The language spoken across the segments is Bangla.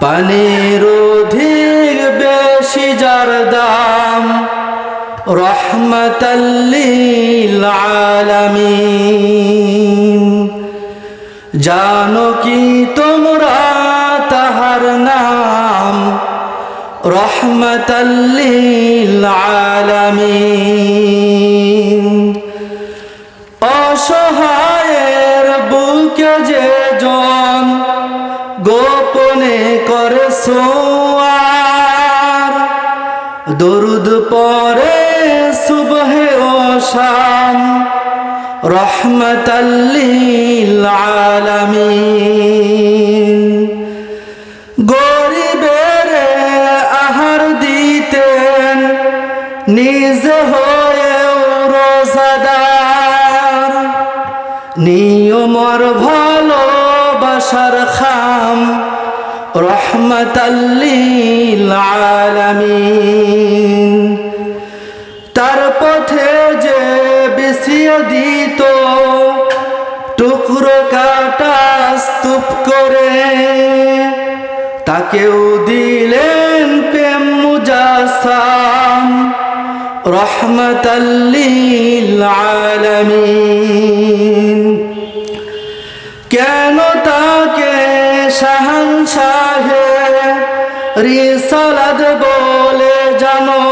পানির অধিক বেশি যার দাম রহমাতাল লিল আলামিন। জানো কি তোমরা তাহার নাম রহমাতাল লিল আলামিন। অসহায়ের বুকে যে জন গোপনে করে সোয়ার, দরুদ পড়ে সুবহে ও শাম রহমাতাল লিল আলামিন। গরিবের আহার দিতেন নিজে হয়েও রোজাদার, নিয়মর ভালোবাসার খাম রহমাতাল লিল আলামিন। তার পথে যে বিছিয়ে দিত টুকরো কাটা স্তূপ করে, তাকেও দিলেন প্রেম মুজাসসাম রহমাতাল লিল আলামিন। কেন তাকে শাহনশাহে রিসালাত বলে জানো?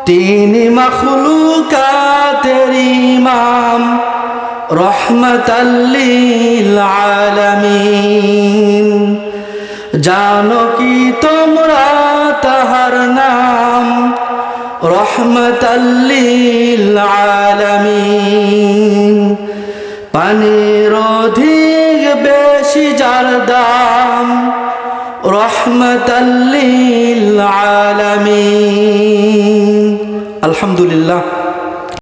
তিনি মাখলুকাতের ইমাম রহমাতাল লিল আলামিন। জানো কি তোমরা তাহার নাম রহমাতাল লিল আলামিন। পানির অধিক বেশি যার দাম রহমাতাল লিল আলামিন। আলহামদুলিল্লাহ।